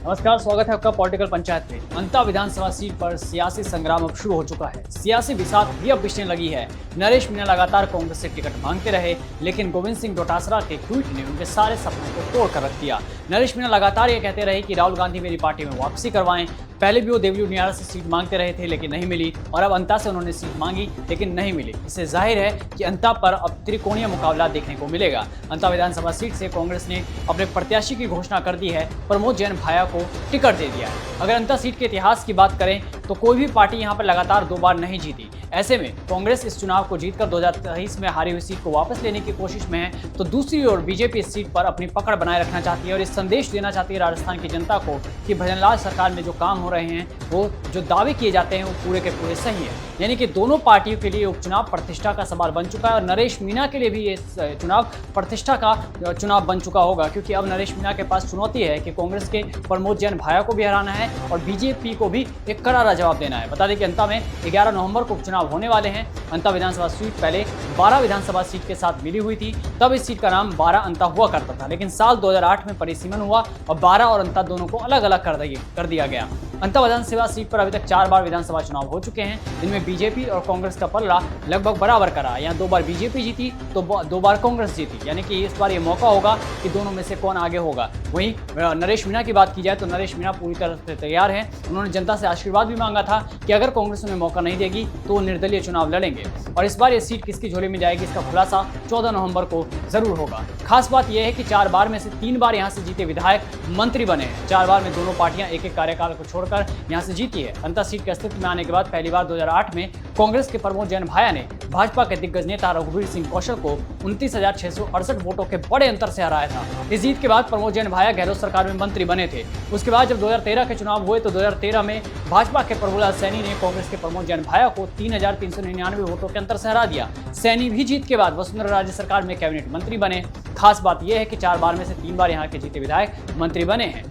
नमस्कार, स्वागत है आपका पॉलिटिकल पंचायत में। अंता विधानसभा सीट पर सियासी संग्राम अब शुरू हो चुका है। सियासी बिसात भी अब बिछने लगी है। नरेश मीणा लगातार कांग्रेस से टिकट मांगते रहे, लेकिन गोविंद सिंह डोटासरा के ट्वीट ने उनके सारे सपनों को तोड़ कर रख दिया। नरेश मीणा लगातार ये कहते रहे कि राहुल गांधी मेरी पार्टी में वापसी करवाएं। पहले भी वो देवली उनियारा से सीट मांगते रहे थे, लेकिन नहीं मिली, और अब अंता से उन्होंने सीट मांगी लेकिन नहीं मिली। इससे जाहिर है कि अंता पर अब त्रिकोणीय मुकाबला देखने को मिलेगा। अंता विधानसभा सीट से कांग्रेस ने अपने प्रत्याशी की घोषणा कर दी है। प्रमोद जैन भाया को टिकट दे दिया है। अगर अंता सीट के इतिहास की बात करें तो कोई भी पार्टी यहां पर लगातार 2 बार नहीं जीती। ऐसे में कांग्रेस इस चुनाव को जीतकर 2023 में हारी हुई सीट को वापस लेने की कोशिश में है, तो दूसरी ओर बीजेपी इस सीट पर अपनी पकड़ बनाए रखना चाहती है और इस संदेश देना चाहती है राजस्थान की जनता को कि भजनलाल सरकार में जो काम हो रहे हैं, वो जो दावे किए जाते हैं, वो पूरे के पूरे सही है। यानी कि दोनों पार्टियों के लिए उपचुनाव प्रतिष्ठा का सवाल बन चुका है और नरेश मीणा के लिए भी ये चुनाव प्रतिष्ठा का चुनाव बन चुका होगा, क्योंकि अब नरेश मीणा के पास चुनौती है कि कांग्रेस के प्रमोद जैन भाया को भी हराना है और बीजेपी को भी एक करारा जवाब देना है। बता दें कि अंता में 11 नवंबर को उपचुनाव होने वाले हैं। अंता विधानसभा सीट पहले 12 विधानसभा सीट के साथ मिली हुई थी, तब इस सीट का नाम 12 अंता हुआ करता था, लेकिन साल 2008 में परिसीमन हुआ और 12 और अंता दोनों को अलग अलग कर दिया गया। अंता विधानसभा सीट पर अभी तक 4 बार विधानसभा चुनाव हो चुके हैं, जिनमें बीजेपी और कांग्रेस का पल्ला लगभग बराबर करा। यहाँ 2 बार बीजेपी जीती तो 2 बार कांग्रेस जीती, यानी कि इस बार ये मौका होगा कि दोनों में से कौन आगे होगा। वहीं नरेश मीणा की बात की जाए तो नरेश मीणा पूरी तरह से तैयार हैं। उन्होंने जनता से आशीर्वाद भी मांगा था कि अगर कांग्रेस उन्हें मौका नहीं देगी तो वो निर्दलीय चुनाव लड़ेंगे, और इस बार ये सीट किसकी झोली में जाएगी इसका खुलासा 14 नवंबर को जरूर होगा। खास बात यह है कि 4 बार में से 3 बार यहाँ से जीते विधायक मंत्री बने हैं। 4 बार में दोनों पार्टियां एक कार्यकाल को छोड़कर यहाँ से जीती है। अंता सीट के अस्तित्व में आने के बाद पहली बार 2008 में कांग्रेस के प्रमोद जैन भाया ने भाजपा के दिग्गज नेता रघुवीर सिंह कौशल को 29,668 वोटों के बड़े अंतर से हराया था। इस जीत के बाद प्रमोद जैन भाया गहलोत सरकार में मंत्री बने थे। उसके बाद जब 2013 के चुनाव हुए तो 2013 में भाजपा के प्रभुलाल सैनी ने कांग्रेस के प्रमोद जैन भाया को 3,399 वोटों के अंतर से हरा दिया। सैनी भी जीत के बाद वसुंधरा राजे सरकार में कैबिनेट मंत्री बने। खास बात यह है कि 4 बार में से 3 बार यहाँ के जीते विधायक मंत्री बने हैं।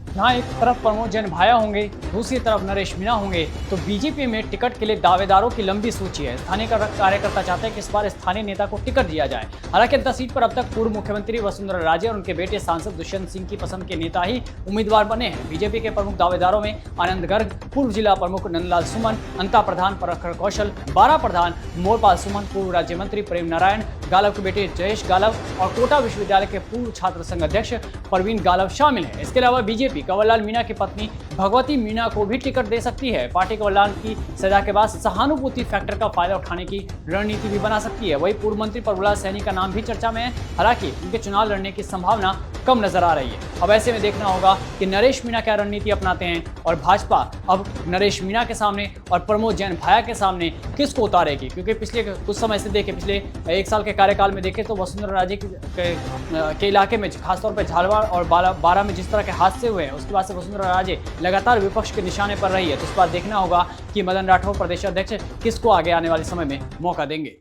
जहाँ एक तरफ प्रमोद जैन भाया होंगे, दूसरी तरफ नरेश मीणा होंगे, तो बीजेपी में टिकट के लिए दावेदारों की लंबी सूची है। स्थानीय कार्यकर्ता चाहते हैं कि इस बार स्थानीय नेता को टिकट दिया जाए। हालांकि अंता सीट पर अब तक पूर्व मुख्यमंत्री वसुंधरा राजे और उनके बेटे सांसद दुष्यंत सिंह की पसंद के नेता ही उम्मीदवार बने हैं। बीजेपी के प्रमुख दावेदारों में आनंद गर्ग, पूर्व जिला प्रमुख नंदलाल सुमन, अंता प्रधान प्रखर कौशल, बारा प्रधान मोरपाल सुमन, पूर्व राज्य मंत्री प्रेम नारायण, गालव के बेटे जयेश गालव और कोटा विश्वविद्यालय के पूर्व छात्र संघ अध्यक्ष परवीन गालव शामिल हैं। इसके अलावा बीजेपी कंवरलाल मीणा की पत्नी भगवती मीणा को भी टिकट दे सकती है। पार्टी कंवरलाल की सजा के बाद सहानुभूति फैक्टर का फायदा उठाने की रणनीति भी बना सकती है। वही पूर्व मंत्री प्रभुलाल सैनी का नाम भी चर्चा में है, हालांकि उनके चुनाव लड़ने की संभावना कम नजर आ रही है। अब ऐसे में देखना होगा कि नरेश मीणा क्या रणनीति अपनाते हैं और भाजपा अब नरेश मीणा के सामने और प्रमोद जैन भाया के सामने किसको उतारेगी, क्योंकि पिछले कुछ समय से देखे, पिछले 1 साल के कार्यकाल में देखे तो वसुंधरा राजे के इलाके में खासतौर पर झालवाड़ और बारा में जिस तरह के हादसे हुए हैं, उसके बाद से वसुंधरा राजे लगातार विपक्ष के निशाने पर रही है। तो इस बार देखना होगा कि मदन राठौर प्रदेश अध्यक्ष किसको आगे आने वाले समय में मौका देंगे।